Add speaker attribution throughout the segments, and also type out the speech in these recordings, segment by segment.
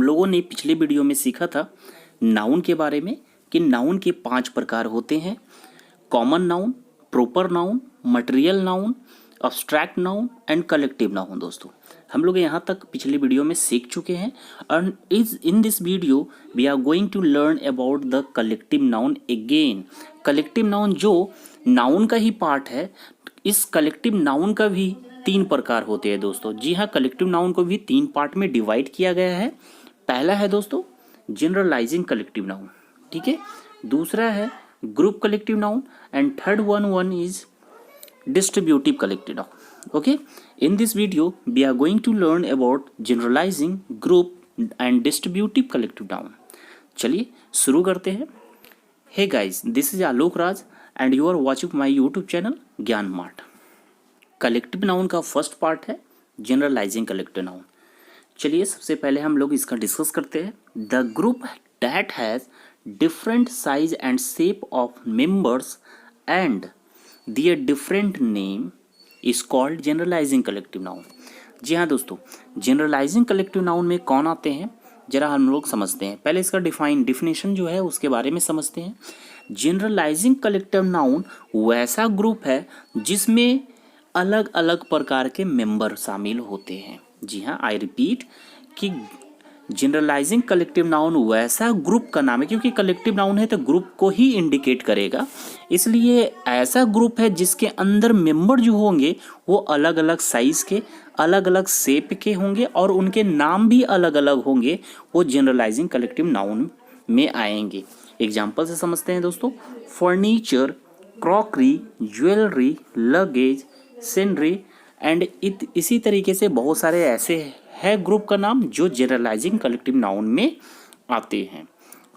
Speaker 1: लोगों ने पिछले वीडियो में सीखा था नाउन के बारे में कि नाउन के 5 प्रकार होते हैं। Common noun, proper noun, material noun, abstract noun and collective noun. दोस्तों हम लोग यहाँ तक पिछले वीडियो में सीख चुके हैं और in this video we are going to learn about the collective noun again. Collective noun जो नाउन का ही पार्ट है, इस कलेक्टिव नाउन का भी 3 प्रकार होते हैं दोस्तों। जी हाँ, कलेक्टिव नाउन को भी 3 पार्ट में डिवाइड किया गया है। पहला है दोस्तों जनरलाइजिंग कलेक्टिव नाउन, ठीक है। दूसरा है group collective noun and third one is distributive collective noun. Okay, in this video we are going to learn about generalising, group and distributive collective noun. चलिए शुरू करते हैं। Hey guys, this is Alok Raj and you are watching my YouTube channel Gyan mart. Collective noun का first part है generalising collective noun. चलिए सबसे पहले हम लोग इसका डिस्कस करते हैं। The group that has different size and shape of members and their different name is called generalising collective noun. जी हाँ दोस्तों, जनरलाइजिंग कलेक्टिव नाउन में कौन आते हैं जरा हम लोग समझते हैं। पहले इसका डिफिनेशन जो है उसके बारे में समझते हैं। जनरलाइजिंग कलेक्टिव नाउन वैसा ग्रुप है जिसमें अलग अलग प्रकार के मेंबर शामिल होते हैं। जी हाँ, आई रिपीट कि जनरलाइजिंग कलेक्टिव नाउन वैसा ग्रुप का नाम है, क्योंकि कलेक्टिव नाउन है तो ग्रुप को ही इंडिकेट करेगा, इसलिए ऐसा ग्रुप है जिसके अंदर मेंबर जो होंगे वो अलग अलग साइज के, अलग अलग शेप के होंगे और उनके नाम भी अलग अलग होंगे। वो जनरलाइजिंग कलेक्टिव नाउन में आएंगे। एग्जाम्पल से समझते हैं दोस्तों। Furniture, crockery, jewellery, luggage, scenery and इसी तरीके से बहुत सारे ऐसे है ग्रुप का नाम जो जनरलाइजिंग कलेक्टिव नाउन में आते हैं।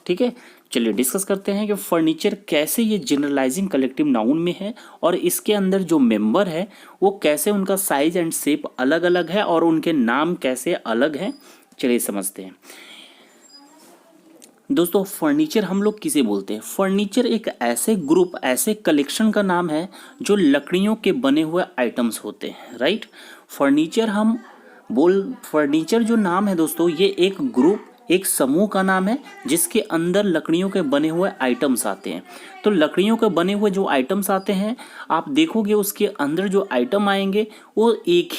Speaker 1: ठीक है, चलिए डिस्कस करते हैं कि फर्नीचर कैसे ये जनरलाइजिंग कलेक्टिव नाउन में है और इसके अंदर जो मेंबर है वो कैसे उनका साइज एंड शेप अलग अलग है और उनके नाम कैसे अलग हैं। चलिए समझते हैं दोस्तों। फर्नीचर हम लोग किसे बोलते हैं? फर्नीचर एक ऐसे ग्रुप, ऐसे कलेक्शन का नाम है जो लकड़ियों के बने हुए आइटम्स होते हैं, राइट। फर्नीचर जो नाम है दोस्तों, ये एक ग्रुप, एक समूह का नाम है जिसके अंदर लकड़ियों के बने हुए आइटम्स आते हैं। तो लकड़ियों के बने हुए जो आइटम्स आते हैं, आप देखोगे उसके अंदर जो आइटम आएंगे वो एक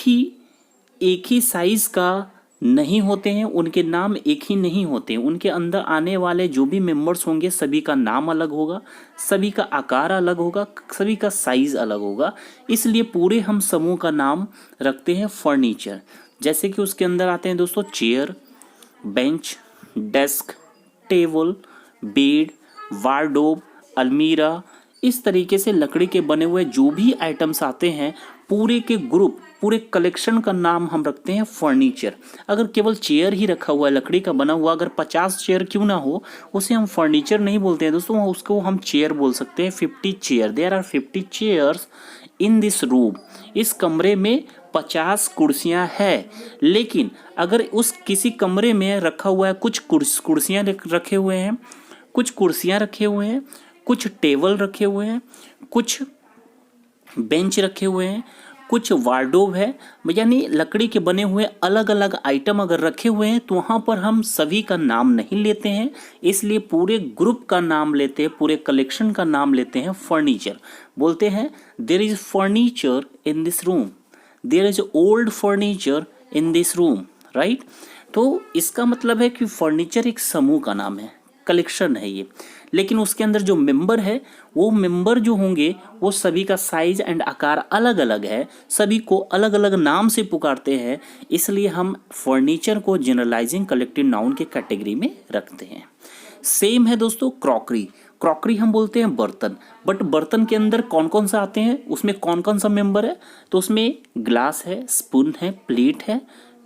Speaker 1: ही साइज का नहीं होते हैं, उनके नाम एक ही नहीं होते हैं। उनके अंदर आने वाले जो भी मेंबर्स होंगे सभी का नाम अलग होगा, सभी का आकार अलग होगा, सभी का साइज अलग होगा। इसलिए पूरे हम समूह का नाम रखते हैं फर्नीचर। जैसे कि उसके अंदर आते हैं दोस्तों chair, bench, desk, table, bed, wardrobe, अलमीरा। इस तरीके से लकड़ी के बने हुए जो भी आइटम्स आते हैं, पूरे के ग्रुप, पूरे कलेक्शन का नाम हम रखते हैं फर्नीचर। अगर केवल चेयर ही रखा हुआ है लकड़ी का बना हुआ, अगर 50 चेयर क्यों ना हो, उसे हम फर्नीचर नहीं बोलते हैं दोस्तों, उसको हम चेयर बोल सकते हैं। 50 chair, there are 50 chairs in this room. इस कमरे में 50 कुर्सियां हैं। लेकिन अगर उस किसी कमरे में रखा हुआ है, कुछ कुर्सियां रखे हुए हैं, कुछ कुर्सियां रखे हुए हैं, कुछ टेबल रखे हुए हैं, कुछ बेंच रखे हुए हैं, कुछ वार्डरोब है, यानी लकड़ी के बने हुए अलग अलग आइटम अगर रखे हुए हैं तो वहाँ पर हम सभी का नाम नहीं लेते हैं। इसलिए पूरे ग्रुप का नाम लेते हैं, पूरे कलेक्शन का नाम लेते हैं फर्नीचर। बोलते हैं there is furniture in this room, there is old furniture in this room, right. तो इसका मतलब है कि फर्नीचर एक समूह का नाम है, कलेक्शन है ये। लेकिन उसके अंदर जो मेंबर है, वो मेंबर जो होंगे वो सभी का साइज एंड आकार अलग अलग है, सभी को अलग अलग नाम से पुकारते हैं। इसलिए हम फर्नीचर को जनरलाइजिंग कलेक्टिव नाउन के कैटेगरी में रखते हैं। सेम है दोस्तों क्रॉकरी। क्रॉकरी हम बोलते हैं बर्तन, बट बर्तन के अंदर कौन कौन सा आते हैं, उसमें कौन कौन सा मेंबर है? तो उसमें ग्लास है, स्पून है, प्लेट है,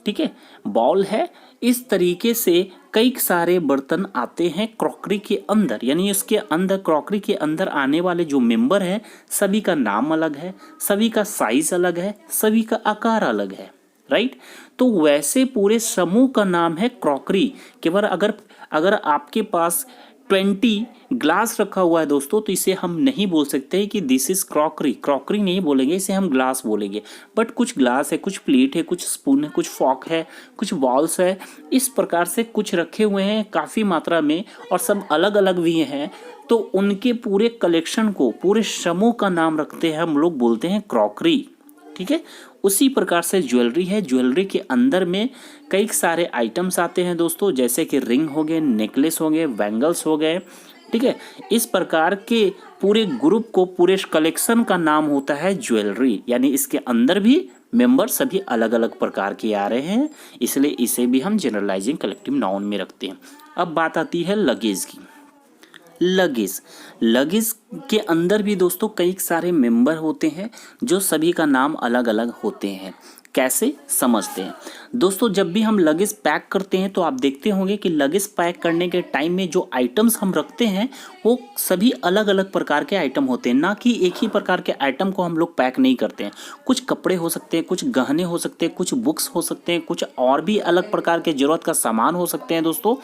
Speaker 1: ठीक है, बाउल है। इस तरीके से कई सारे बर्तन आते हैं क्रॉकरी के अंदर, यानी इसके अंदर, क्रॉकरी के अंदर आने वाले जो मेंबर हैं सभी का नाम अलग है, सभी का साइज अलग है, सभी का आकार अलग है, राइट। तो वैसे पूरे समूह का नाम है क्रॉकरी। केवल अगर आपके पास 20 ग्लास रखा हुआ है दोस्तों, तो इसे हम नहीं बोल सकते कि दिस इज क्रॉकरी, क्रॉकरी नहीं बोलेंगे, इसे हम ग्लास बोलेंगे। बट कुछ ग्लास है, कुछ प्लेट है, कुछ स्पून है, कुछ फॉक है, कुछ बॉल्स है, इस प्रकार से कुछ रखे हुए हैं काफ़ी मात्रा में, और सब अलग अलग भी हैं। तो उनके पूरे कलेक्शन को, पूरे समूह का नाम रखते हैं हम लोग, बोलते हैं क्रॉकरी। ठीक है, उसी प्रकार से ज्वेलरी है। ज्वेलरी के अंदर में कई सारे आइटम्स आते हैं दोस्तों, जैसे कि रिंग हो गए, नेकलेस हो गए, बैंगल्स हो गए। ठीक है, इस प्रकार के पूरे ग्रुप को, पूरे कलेक्शन का नाम होता है ज्वेलरी। यानी इसके अंदर भी मेंबर सभी अलग अलग प्रकार के आ रहे हैं, इसलिए इसे भी हम जनरलाइजिंग कलेक्टिव नाउन में रखते हैं। अब बात आती है लगेज की। लगेज के अंदर भी दोस्तों कई सारे मेंबर होते हैं, जो सभी का नाम अलग अलग होते हैं। कैसे समझते हैं दोस्तों, जब भी हम लगेज पैक करते हैं तो आप देखते होंगे कि लगेज पैक करने के टाइम में जो आइटम्स हम रखते हैं वो सभी अलग अलग प्रकार के आइटम होते हैं, ना कि एक ही प्रकार के आइटम को हम लोग पैक नहीं करते हैं। कुछ कपड़े हो सकते हैं, कुछ गहने हो सकते हैं, कुछ बुक्स हो सकते हैं, कुछ और भी अलग प्रकार के जरूरत का सामान हो सकते हैं दोस्तों।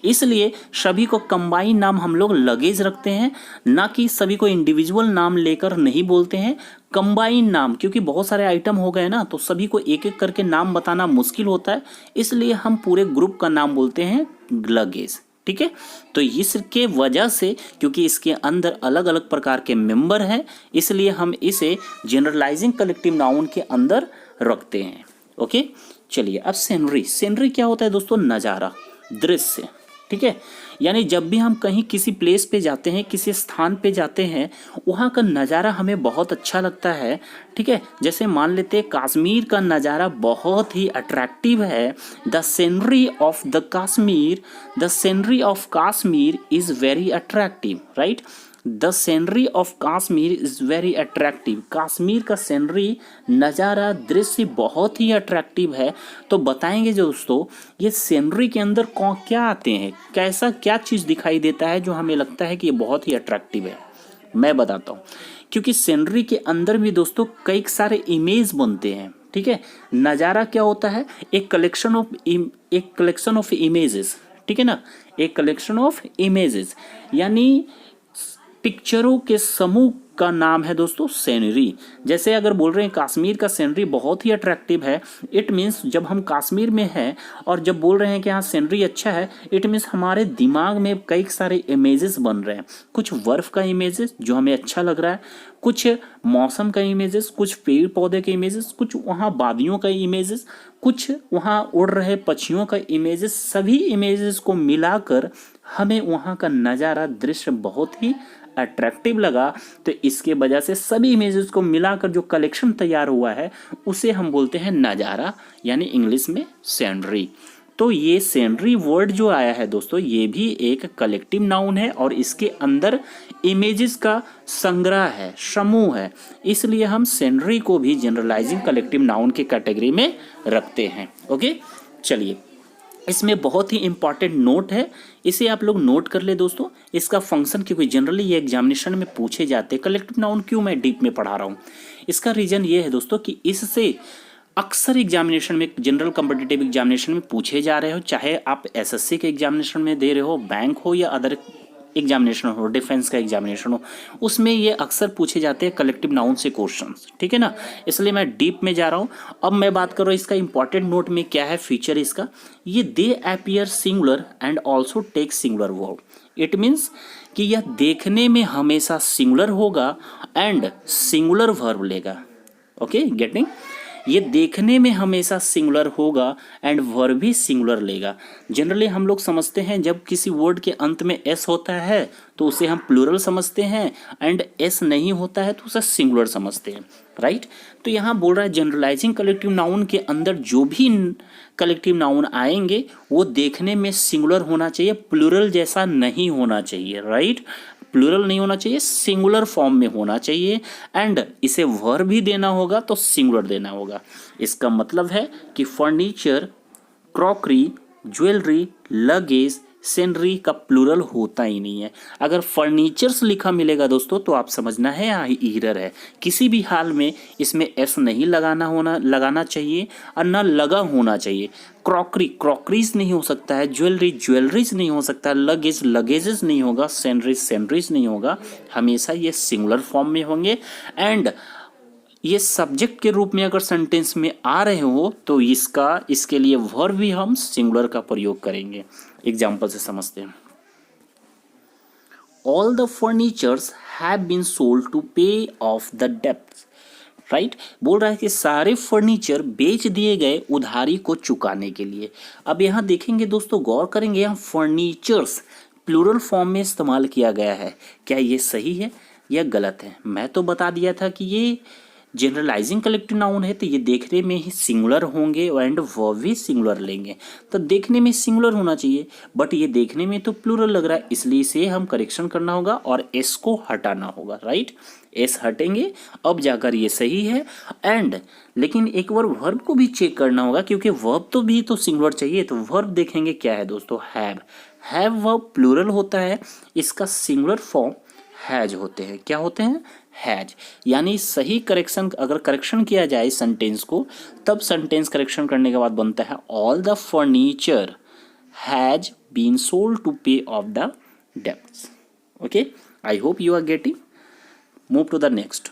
Speaker 1: इसलिए सभी को कंबाइन नाम हम लोग लगेज रखते हैं, ना कि सभी को इंडिविजुअल नाम लेकर नहीं बोलते हैं। कंबाइन नाम, क्योंकि बहुत सारे आइटम हो गए ना, तो सभी को एक एक करके नाम बताना मुश्किल होता है, इसलिए हम पूरे ग्रुप का नाम बोलते हैं लगेज। ठीक है, तो इसके वजह से, क्योंकि इसके अंदर अलग अलग प्रकार के मेंबर हैं, इसलिए हम इसे जनरलाइजिंग कलेक्टिव नाउन के अंदर रखते हैं। ओके, चलिए अब सीनरी। सीनरी क्या होता है दोस्तों? नज़ारा, दृश्य। ठीक है, यानी जब भी हम कहीं किसी प्लेस पे जाते हैं, किसी स्थान पे जाते हैं, वहाँ का नज़ारा हमें बहुत अच्छा लगता है। ठीक है, जैसे मान लेते हैं कश्मीर का नज़ारा बहुत ही अट्रैक्टिव है। The scenery of the Kashmir, the scenery of Kashmir is very attractive, right. The scenery of Kashmir is very attractive. Kashmir का सीनरी, नज़ारा, दृश्य बहुत ही अट्रैक्टिव है। तो बताएंगे जो दोस्तों, ये सीनरी के अंदर कौन क्या आते हैं, कैसा क्या चीज़ दिखाई देता है जो हमें लगता है कि ये बहुत ही अट्रैक्टिव है। मैं बताता हूँ, क्योंकि सीनरी के अंदर भी दोस्तों कई सारे इमेज बनते हैं। ठीक है, नज़ारा क्या होता है? एक कलेक्शन ऑफ इमेजेस। ठीक है ना, एक कलेक्शन ऑफ इमेजेस, यानी पिक्चरों के समूह का नाम है दोस्तों सीनरी। जैसे अगर बोल रहे हैं कश्मीर का सीनरी बहुत ही अट्रैक्टिव है, इट मीन्स जब हम कश्मीर में हैं और जब बोल रहे हैं कि हाँ सीनरी अच्छा है, इट मीन्स हमारे दिमाग में कई सारे इमेजेस बन रहे हैं। कुछ बर्फ़ का इमेजेस जो हमें अच्छा लग रहा है, कुछ मौसम का इमेजेस, कुछ पेड़ पौधे के इमेजेस, कुछ वहाँ वादियों का इमेजेस, कुछ वहाँ उड़ रहे पक्षियों का इमेजेस। सभी इमेजेस को मिलाकर हमें वहाँ का नज़ारा, दृश्य बहुत ही अट्रैक्टिव लगा। तो इसके वजह से सभी इमेजेस को मिलाकर जो कलेक्शन तैयार हुआ है उसे हम बोलते हैं नज़ारा, यानी इंग्लिश में सीनरी। तो ये सीनरी वर्ड जो आया है दोस्तों, ये भी एक कलेक्टिव नाउन है और इसके अंदर इमेजेस का संग्रह है, समूह है, इसलिए हम सीनरी को भी जनरलाइजिंग कलेक्टिव नाउन की कैटेगरी में रखते हैं। ओके, चलिए इसमें बहुत ही इंपॉर्टेंट नोट है, इसे आप लोग नोट कर ले दोस्तों। इसका फंक्शन, क्योंकि जनरली ये एग्जामिनेशन में पूछे जाते हैं। कलेक्टिव नाउन क्यों मैं डीप में पढ़ा रहा हूँ, इसका रीज़न ये है दोस्तों कि इससे अक्सर एग्जामिनेशन में, जनरल कॉम्पिटिटिव एग्जामिनेशन में पूछे जा रहे हो, चाहे आप एसएससी के एग्जामिनेशन में दे रहे हो, बैंक हो या अदर एग्जामिनेशन हो, डिफेंस का एग्जामिनेशन हो, उसमें ये अक्सर पूछे जाते हैं कलेक्टिव नाउन से क्वेश्चंस। ठीक है ना, इसलिए मैं डीप में जा रहा हूँ। अब मैं बात कर रहा हूँ इसका इंपॉर्टेंट नोट में क्या है फीचर इसका। ये they appear singular and also take singular verb. It means कि यह देखने में हमेशा सिंगुलर होगा एंड सिंगुलर वर्ब लेगा। Okay, getting? ये देखने में हमेशा सिंगुलर होगा एंड वर्ब भी सिंगुलर लेगा। जनरली हम लोग समझते हैं जब किसी वर्ड के अंत में एस होता है तो उसे हम प्लूरल समझते हैं, एंड एस नहीं होता है तो उसे सिंगुलर समझते हैं, राइट। तो यहाँ बोल रहा है जनरलाइजिंग कलेक्टिव नाउन के अंदर जो भी कलेक्टिव नाउन आएंगे वो देखने में सिंगुलर होना चाहिए, प्लूरल जैसा नहीं होना चाहिए, राइट। प्लूरल नहीं होना चाहिए, सिंगुलर फॉर्म में होना चाहिए, एंड इसे वर्ब भी देना होगा तो सिंगुलर देना होगा। इसका मतलब है कि फर्नीचर, क्रॉकरी, ज्वेलरी, लगेज सेनरी का प्लूरल होता ही नहीं है। अगर फर्नीचर्स लिखा मिलेगा दोस्तों तो आप समझना है यहाँ ईरर है। किसी भी हाल में इसमें एस नहीं लगाना चाहिए और ना लगा होना चाहिए। क्रॉकरी क्रॉकरीज नहीं हो सकता है, ज्वेलरी ज्वेलरीज नहीं हो सकता, लगेज लगेजेस नहीं होगा, सेनरीज सेनरीज नहीं होगा। हमेशा ये सिंगुलर फॉर्म में होंगे। एंड ये सब्जेक्ट के रूप में अगर सेंटेंस में आ रहे हो तो इसके लिए वर्ब भी हम सिंगुलर का प्रयोग करेंगे। एग्जाम्पल से समझते हैं। All the furnitures have been sold to pay off the debts. Right, बोल रहा है कि सारे फर्नीचर बेच दिए गए उधारी को चुकाने के लिए। अब यहाँ देखेंगे दोस्तों, गौर करेंगे, यहाँ फर्नीचर्स प्लूरल फॉर्म में इस्तेमाल किया गया है। क्या ये सही है या गलत है? मैं तो बता दिया था कि ये जनरलाइजिंग कलेक्टिव नाउन है तो ये देखने में ही सिंगुलर होंगे एंड वर्ब भी सिंगुलर लेंगे, तो देखने में सिंगुलर होना चाहिए, बट ये देखने में तो प्लूरल लग रहा है, इसलिए इसे हम करेक्शन करना होगा और एस को हटाना होगा। राइट, एस हटेंगे अब जाकर ये सही है। एंड लेकिन एक बार वर्ब को भी चेक करना होगा क्योंकि वर्ब तो भी तो सिंगुलर चाहिए। तो वर्ब देखेंगे क्या है दोस्तों, हैव वर्ब प्लूरल होता है, इसका सिंगुलर फॉर्म हैज होते हैं। क्या होते हैं? हैज। यानी सही करेक्शन, अगर करेक्शन किया जाए सेंटेंस को, तब सेंटेंस करेक्शन करने के बाद बनता है all the furniture has been sold to pay off the debts. Okay, I hope you are getting. Move to the next.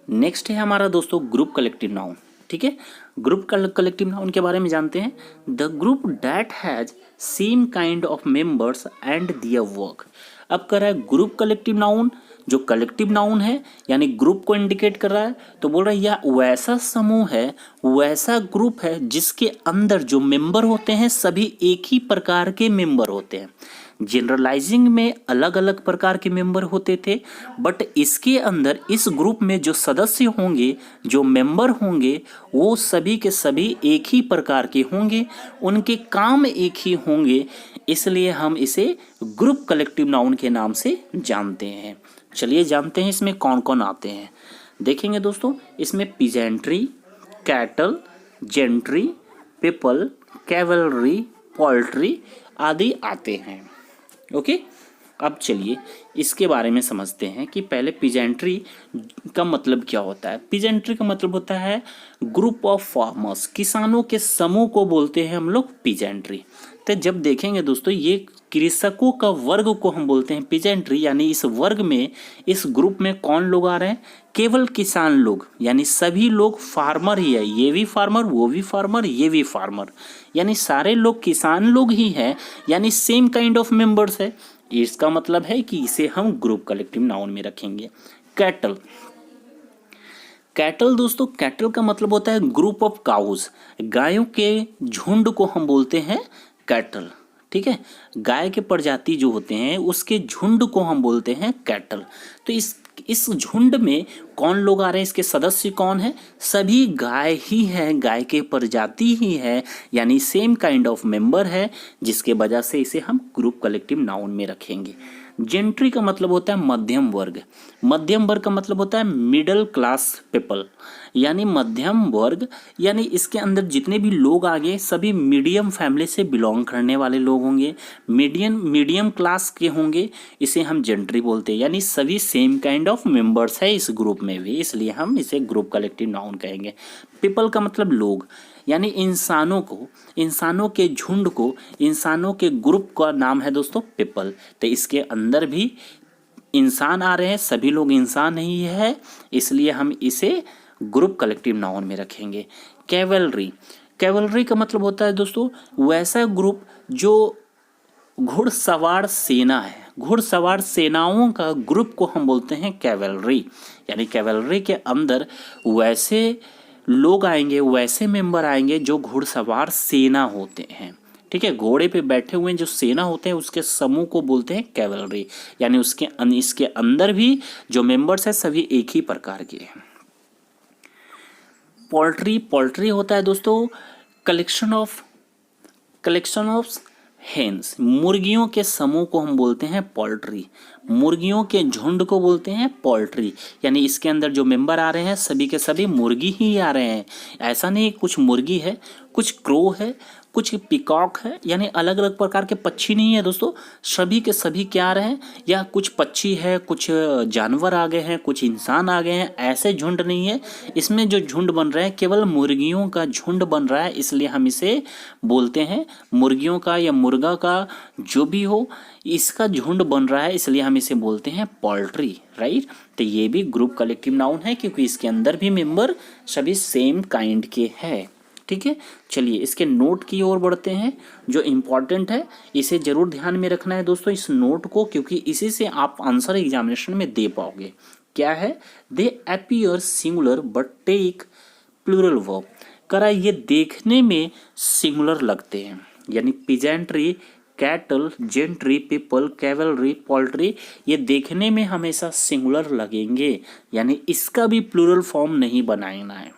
Speaker 1: Next है हमारा दोस्तों ग्रुप कलेक्टिव नाउन। ठीक है, ग्रुप कलेक्टिव नाउन के बारे में जानते हैं। The group that has same kind of members and their work. अब कर रहा है ग्रुप कलेक्टिव नाउन, जो कलेक्टिव नाउन है यानी ग्रुप को इंडिकेट कर रहा है, तो बोल रहा है यह वैसा समूह है, वैसा ग्रुप है जिसके अंदर जो मेंबर होते हैं सभी एक ही प्रकार के मेंबर होते हैं। जनरलाइजिंग में अलग अलग प्रकार के मेंबर होते थे, बट इसके अंदर इस ग्रुप में जो सदस्य होंगे, जो मेंबर होंगे, वो सभी के सभी एक ही प्रकार के होंगे, उनके काम एक ही होंगे, इसलिए हम इसे ग्रुप कलेक्टिव नाउन के नाम से जानते हैं। चलिए जानते हैं इसमें कौन कौन आते हैं। देखेंगे दोस्तों, इसमें peasantry, cattle, gentry, people, cavalry, poultry आदि आते हैं। ओके, अब चलिए इसके बारे में समझते हैं कि पहले पीजेंट्री का मतलब क्या होता है। पीजेंट्री का मतलब होता है ग्रुप ऑफ फार्मर्स, किसानों के समूह को बोलते हैं हम लोग पीजेंट्री। तो जब देखेंगे दोस्तों, ये कृषकों का वर्ग को हम बोलते हैं पीजेंट्री, यानी इस वर्ग में, इस ग्रुप में कौन लोग आ रहे हैं? केवल किसान लोग, यानी सभी लोग फार्मर ही है, ये भी फार्मर, वो भी फार्मर, ये भी फार्मर, यानी सारे लोग किसान लोग ही हैं, यानी सेम काइंड ऑफ मेंबर्स है। इसका मतलब है कि इसे हम ग्रुप कलेक्टिव नाउन में रखेंगे। कैटल, कैटल दोस्तों, कैटल का मतलब होता है ग्रुप ऑफ काउज, गायों के झुंड को हम बोलते हैं कैटल। ठीक है, गाय के प्रजाति जो होते हैं उसके झुंड को हम बोलते हैं कैटल। तो इस झुंड में कौन लोग आ रहे हैं, इसके सदस्य कौन है? सभी गाय ही है, गाय के प्रजाति ही है, यानी सेम काइंड ऑफ मेंबर है, जिसके वजह से इसे हम ग्रुप कलेक्टिव नाउन में रखेंगे। जेंट्री का मतलब होता है मध्यम वर्ग, मध्यम वर्ग का मतलब होता है मिडिल क्लास पीपल, यानी मध्यम वर्ग, यानी इसके अंदर जितने भी लोग आ गए सभी मीडियम फैमिली से बिलोंग करने वाले लोग होंगे, मीडियम क्लास के होंगे, इसे हम जेंट्री बोलते हैं, यानी सभी सेम काइंड ऑफ मेंबर्स है इस ग्रुप में भी, इसलिए हम इसे ग्रुप कलेक्टिव नाउन कहेंगे। पीपल का मतलब लोग, यानी इंसानों को, इंसानों के झुंड को, इंसानों के ग्रुप का नाम है दोस्तों पीपल। तो इसके अंदर भी इंसान आ रहे हैं, सभी लोग इंसान ही है, इसलिए हम इसे ग्रुप कलेक्टिव नाउन में रखेंगे। कैवलरी, कैवलरी का मतलब होता है दोस्तों वैसा ग्रुप जो घुड़सवार सेना है, घुड़सवार सेनाओं का ग्रुप को हम बोलते हैं कैवलरी, यानी कैवलरी के अंदर वैसे लोग आएंगे, वैसे मेंबर आएंगे जो घुड़सवार सेना होते हैं। ठीक है, घोड़े पे बैठे हुए जो सेना होते हैं उसके समूह को बोलते हैं कैवलरी, यानी इसके अंदर भी जो मेंबर्स है सभी एक ही प्रकार के हैं। पोल्ट्री, पोल्ट्री होता है दोस्तों कलेक्शन ऑफ हेन्स, मुर्गियों के समूह को हम बोलते हैं पोल्ट्री। मुर्गियों के झुंड को बोलते हैं पोल्ट्री। यानी इसके अंदर जो मेंबर आ रहे हैं सभी के सभी मुर्गी ही आ रहे हैं। ऐसा नहीं कुछ मुर्गी है, कुछ क्रो है, कुछ पिकॉक है, यानी अलग अलग प्रकार के पक्षी नहीं है दोस्तों, सभी के सभी क्या आ रहे हैं, या कुछ पक्षी है, कुछ जानवर आ गए हैं, कुछ इंसान आ गए हैं, ऐसे झुंड नहीं है। इसमें जो झुंड बन रहा है केवल मुर्गियों का झुंड बन रहा है, इसलिए हम इसे बोलते हैं मुर्गियों का या मुर्गा का जो भी हो, इसका झुंड बन रहा है, इसलिए हम इसे बोलते हैं पोल्ट्री, राइट। तो ये भी ग्रुप कलेक्टिव नाउन है क्योंकि इसके अंदर भी मेंबर सभी सेम काइंड के हैं, ठीक है। चलिए इसके नोट की ओर बढ़ते हैं, जो इम्पॉर्टेंट है इसे जरूर ध्यान में रखना है दोस्तों इस नोट को, क्योंकि इसी से आप आंसर एग्जामिनेशन में दे पाओगे। क्या है, they appear singular but take plural verb. करा ये देखने में सिंगुलर लगते हैं, यानी peasantry, cattle, gentry, people, cavalry, poultry, ये देखने में हमेशा सिंगुलर लगेंगे, यानी इसका भी प्लूरल फॉर्म नहीं बनाना है।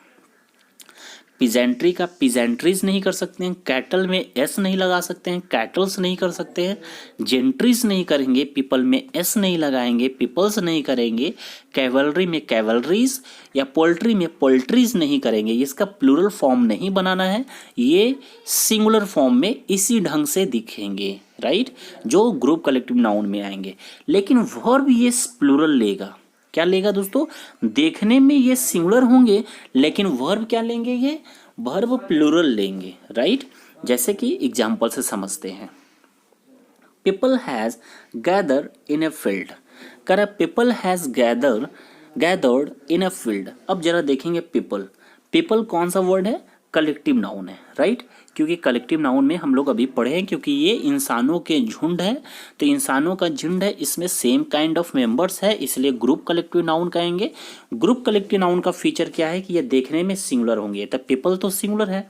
Speaker 1: पिजेंट्री का पिजेंट्रीज नहीं कर सकते हैं, कैटल में एस नहीं लगा सकते हैं, कैटल्स नहीं कर सकते हैं, जेंट्रीज नहीं करेंगे, पीपल में एस नहीं लगाएंगे, पीपल्स नहीं करेंगे, कैवलरी में कैवलरीज या पोल्ट्री में पोल्ट्रीज नहीं करेंगे। इसका प्लूरल फॉर्म नहीं बनाना है, ये सिंगुलर फॉर्म में इसी ढंग से दिखेंगे, राइट, जो ग्रुप कलेक्टिव नाउन में आएंगे। लेकिन वर्ब ये प्लूरल लेगा, क्या लेगा दोस्तों, देखने में ये सिंगुलर होंगे लेकिन वर्ब क्या लेंगे, ये वर्ब प्लूरल लेंगे, राइट। जैसे कि एग्जांपल से समझते हैं, people has gather in a field. कह रहा people has gathered in a field. अब जरा देखेंगे पीपल, पीपल कौन सा वर्ड है, कलेक्टिव नाउन है, राइट, क्योंकि कलेक्टिव नाउन में हम लोग अभी पढ़े हैं, क्योंकि ये इंसानों के झुंड है, तो इंसानों का झुंड है, इसमें सेम काइंड ऑफ मेंबर्स है, इसलिए ग्रुप कलेक्टिव नाउन कहेंगे। ग्रुप कलेक्टिव नाउन का फीचर क्या है कि ये देखने में सिंगुलर होंगे। तो पीपल तो सिंगुलर है,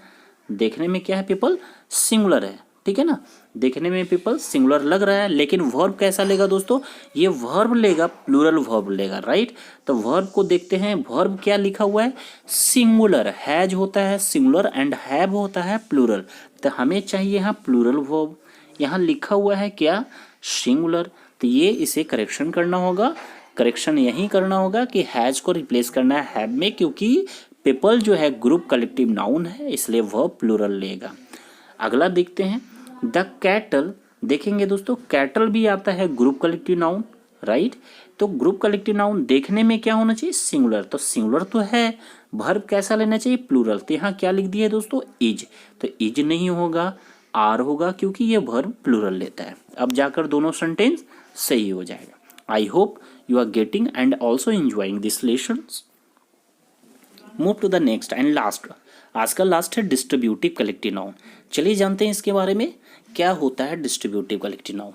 Speaker 1: देखने में क्या है, पीपल सिंगुलर है, ठीक है ना, देखने में पीपल सिंगुलर लग रहा है। लेकिन वर्ब कैसा लेगा दोस्तों, ये वर्ब लेगा, प्लूरल वर्ब लेगा, राइट। तो वर्ब को देखते हैं, वर्ब क्या लिखा हुआ है, सिंगुलर, हैज होता है सिंगुलर एंड हैव होता है प्लूरल। तो हमें चाहिए यहाँ प्लूरल वर्ब, यहाँ लिखा हुआ है क्या, सिंगुलर। तो ये इसे करेक्शन करना होगा, करेक्शन यही करना होगा कि हैज को रिप्लेस करना है हैव में, क्योंकि पीपल जो है ग्रुप कलेक्टिव नाउन है, इसलिए वर्ब प्लूरल लेगा। अगला देखते हैं, द कैटल। देखेंगे दोस्तों कैटल भी आता है ग्रुप कलेक्टिव नाउन, राइट। तो ग्रुप कलेक्टिव नाउन देखने में क्या होना चाहिए, सिंगुलर, तो सिंगुलर तो है, वर्ब कैसा लेना चाहिए, प्लूरल। तो यहाँ क्या लिख दिया है दोस्तों, इज, तो इज नहीं होगा, आर होगा, क्योंकि ये वर्ब प्लूरल लेता है। अब जाकर दोनों सेंटेंस सही हो जाएगा। I hope you are getting and also enjoying this lessons. Move to the next and last, आज का लास्ट है डिस्ट्रीब्यूटिव कलेक्टिव नाउन। चलिए जानते हैं इसके बारे में, क्या होता है distributive collective noun.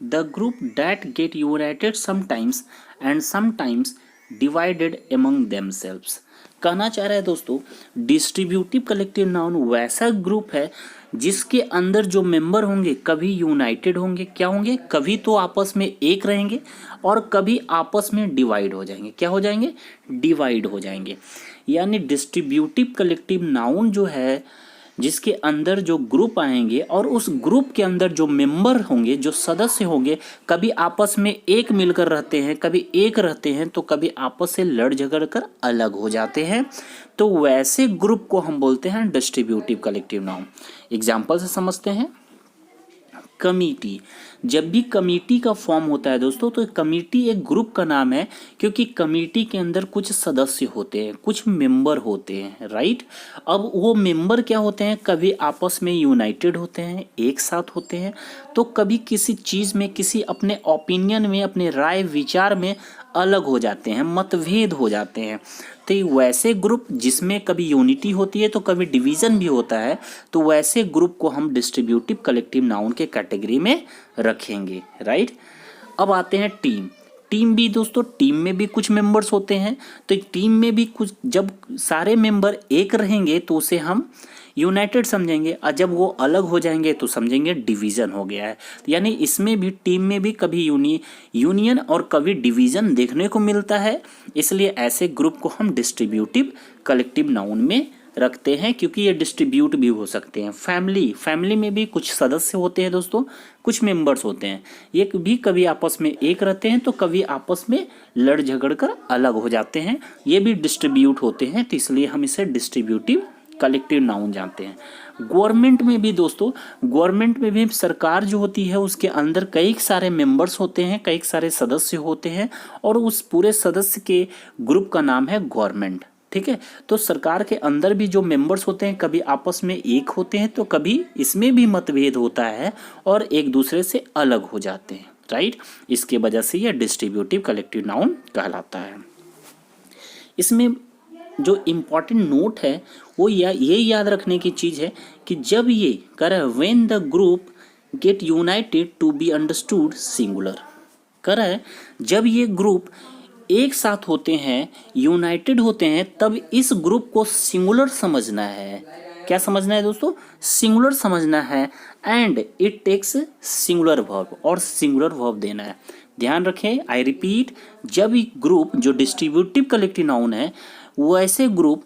Speaker 1: The group that get United sometimes and sometimes divided among themselves. कहना चाह रहा है दोस्तों, डिस्ट्रीब्यूटिव कलेक्टिव नाउन वैसा ग्रुप है जिसके अंदर जो मेंबर होंगे कभी यूनाइटेड होंगे, क्या होंगे, कभी तो आपस में एक रहेंगे और कभी आपस में डिवाइड हो जाएंगे। क्या हो जाएंगे, डिवाइड हो जाएंगे। यानी डिस्ट्रीब्यूटिव कलेक्टिव नाउन जो है जिसके अंदर जो ग्रुप आएंगे और उस ग्रुप के अंदर जो मेंबर होंगे, जो सदस्य होंगे, कभी आपस में एक मिलकर रहते हैं, कभी एक रहते हैं, तो कभी आपस से लड़ झगड़ कर अलग हो जाते हैं, तो वैसे ग्रुप को हम बोलते हैं डिस्ट्रीब्यूटिव कलेक्टिव नाउन। एग्जाम्पल से समझते हैं, कमिटी। जब भी कमिटी का फॉर्म होता है दोस्तों, तो कमिटी एक ग्रुप का नाम है, क्योंकि कमिटी के अंदर कुछ सदस्य होते हैं, कुछ मेंबर होते हैं, राइट। अब वो मेंबर क्या होते हैं, कभी आपस में यूनाइटेड होते हैं, एक साथ होते हैं, तो कभी किसी चीज़ में, किसी अपने ओपिनियन में, अपने राय विचार में अलग हो जाते हैं, मतभेद हो जाते हैं। तो वैसे ग्रुप जिसमें कभी यूनिटी होती है तो कभी डिवीज़न भी होता है, तो वैसे ग्रुप को हम डिस्ट्रीब्यूटिव कलेक्टिव नाउन के कैटेगरी में रखेंगे, राइट। अब आते हैं टीम। टीम भी दोस्तों, टीम में भी कुछ मेंबर्स होते हैं, तो टीम में भी कुछ, जब सारे मेंबर एक रहेंगे तो उसे हम यूनाइटेड समझेंगे, और जब वो अलग हो जाएंगे तो समझेंगे डिवीज़न हो गया है। यानी इसमें भी, टीम में भी कभी यूनियन और कभी डिवीज़न देखने को मिलता है, इसलिए ऐसे ग्रुप को हम डिस्ट्रीब्यूटिव कलेक्टिव नाउन में रखते हैं क्योंकि ये डिस्ट्रीब्यूट भी हो सकते हैं। फैमिली में भी कुछ सदस्य होते हैं दोस्तों, कुछ मेंबर्स होते हैं, ये भी कभी आपस में एक रहते हैं तो कभी आपस में लड़ झगड़ कर अलग हो जाते हैं, ये भी डिस्ट्रीब्यूट होते हैं, तो इसलिए हम इसे डिस्ट्रीब्यूटिव कलेक्टिव नाउन जानते हैं। गवर्नमेंट में भी दोस्तों, गवर्नमेंट में भी सरकार जो होती है उसके अंदर कई सारे मेंबर्स होते हैं, कई सारे सदस्य होते हैं और उस पूरे सदस्य के ग्रुप का नाम है गवर्नमेंट। ठीक है, तो सरकार के अंदर भी जो मेंबर्स होते हैं कभी आपस में एक होते हैं तो कभी इसमें भी मतभेद होता है और एक दूसरे से अलग हो जाते हैं। राइट, इसके वजह से यह डिस्ट्रीब्यूटिव कलेक्टिव नाउन कहलाता है। इसमें जो इम्पॉर्टेंट नोट है वो ये याद रखने की चीज़ है कि जब ये कर when the group get united to be understood singular, कर है जब ये ग्रुप एक साथ होते हैं, यूनाइटेड होते हैं, तब इस ग्रुप को सिंगुलर समझना है। क्या समझना है दोस्तों? सिंगुलर समझना है and it takes singular verb, और सिंगुलर वर्ब देना है। ध्यान रखें, आई रिपीट, जब ये ग्रुप जो डिस्ट्रीब्यूटिव कलेक्टिव नाउन है वो ऐसे ग्रुप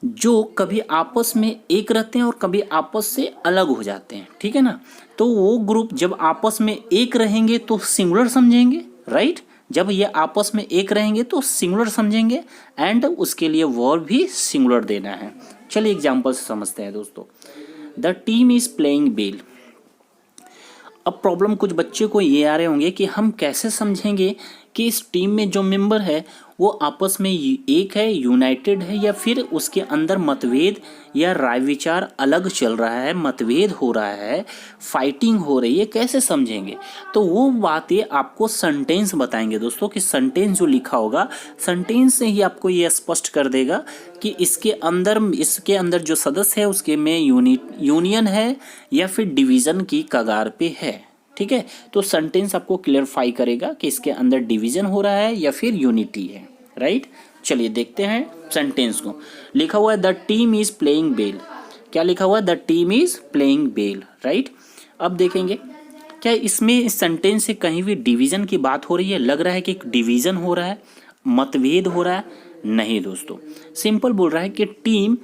Speaker 1: जो कभी आपस में एक रहते हैं और कभी आपस से अलग हो जाते हैं, ठीक है ना, तो वो ग्रुप जब आपस में एक रहेंगे तो सिंगुलर समझेंगे। राइट, जब ये आपस में एक रहेंगे तो सिंगुलर समझेंगे एंड उसके लिए वर्ब भी सिंगुलर देना है। चलिए एग्जांपल से समझते हैं दोस्तों। The team is playing well. अब प्रॉब्लम कुछ बच्चे को ये आ रहे होंगे कि हम कैसे समझेंगे कि इस टीम में जो मेंबर है वो आपस में एक है, यूनाइटेड है, या फिर उसके अंदर मतभेद या राय विचार अलग चल रहा है, मतभेद हो रहा है, फाइटिंग हो रही है, कैसे समझेंगे? तो वो बात ये आपको सेंटेंस बताएंगे दोस्तों, कि सेंटेंस जो लिखा होगा सेंटेंस से ही आपको ये स्पष्ट कर देगा कि इसके अंदर जो सदस्य है उसके में यूनियन है या फिर डिवीज़न की कगार पे है। ठीक है, तो सेंटेंस आपको क्लियरफाई करेगा कि इसके अंदर डिवीजन हो रहा है या फिर यूनिटी है। राइट, चलिए देखते हैं सेंटेंस को। लिखा हुआ है the team is playing well. क्या लिखा हुआ है? The team is playing well. Right, अब देखेंगे क्या इसमें इस सेंटेंस से कहीं भी डिवीजन की बात हो रही है? लग रहा है कि डिवीजन हो रहा है, मतभेद हो रहा है? नहीं दोस्तों, सिंपल बोल रहा है कि टीम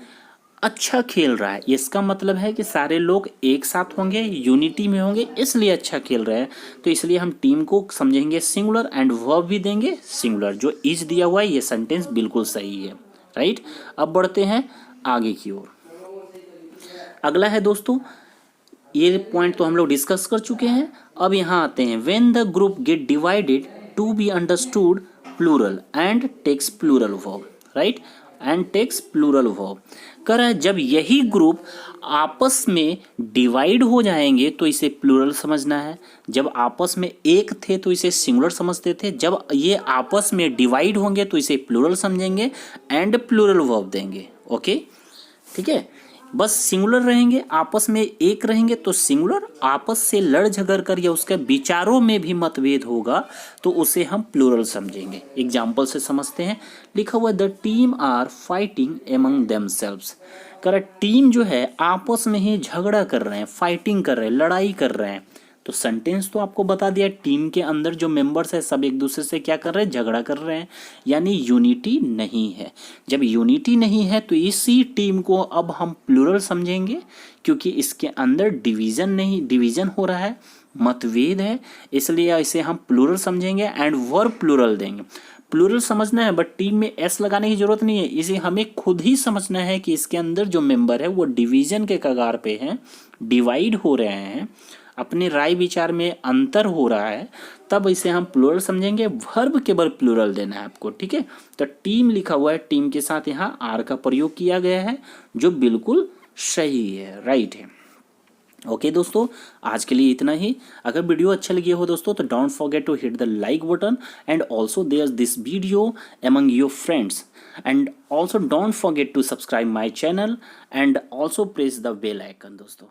Speaker 1: अच्छा खेल रहा है। इसका मतलब है कि सारे लोग एक साथ होंगे, यूनिटी में होंगे, इसलिए अच्छा खेल रहे हैं। तो इसलिए हम टीम को समझेंगे सिंगुलर एंड वर्ब भी देंगे सिंगुलर। जो इज दिया हुआ है ये सेंटेंस बिल्कुल सही है। राइट, अब बढ़ते हैं आगे की ओर। अगला है दोस्तों, ये पॉइंट तो हम लोग डिस्कस कर चुके हैं। अब यहाँ आते हैं when the group get divided to be understood plural and takes plural verb. Right, and takes plural verb. कर जब यही ग्रुप आपस में डिवाइड हो जाएंगे तो इसे प्लूरल समझना है। जब आपस में एक थे तो इसे सिंगुलर समझते थे, जब ये आपस में डिवाइड होंगे तो इसे प्लूरल समझेंगे एंड प्लूरल वर्ब देंगे। ओके, ठीक है, बस सिंगुलर रहेंगे, आपस में एक रहेंगे तो सिंगुलर, आपस से लड़ झगड़ कर या उसके विचारों में भी मतभेद होगा तो उसे हम प्लूरल समझेंगे। एग्जाम्पल से समझते हैं। लिखा हुआ the team are fighting among themselves. कर टीम जो है आपस में ही झगड़ा कर रहे हैं, फाइटिंग कर रहे हैं, लड़ाई कर रहे हैं। तो सेंटेंस तो आपको बता दिया, टीम के अंदर जो मेंबर्स है सब एक दूसरे से क्या कर रहे हैं? झगड़ा कर रहे हैं, यानी यूनिटी नहीं है। जब यूनिटी नहीं है तो इसी टीम को अब हम प्लूरल समझेंगे क्योंकि इसके अंदर डिवीजन हो रहा है, मतभेद है, इसलिए इसे हम प्लूरल समझेंगे एंड वर्ब प्लूरल देंगे। प्लूरल समझना है बट टीम में एस लगाने की जरूरत नहीं है, इसे हमें खुद ही समझना है कि इसके अंदर जो मेंबर है वो डिवीजन के कगार पे हैं, डिवाइड हो रहे हैं, अपने राय विचार में अंतर हो रहा है, तब इसे हम प्लूरल समझेंगे। वर्ब केवल प्लूरल देना है आपको। ठीक है, तो टीम लिखा हुआ है, टीम के साथ यहाँ आर का प्रयोग किया गया है जो बिल्कुल सही है, राइट है। ओके दोस्तों, आज के लिए इतना ही। अगर वीडियो अच्छा लगी हो दोस्तों तो don't forget to hit the like button and also there this video among your friends, and also don't forget to subscribe my channel and also press the bell icon दोस्तों।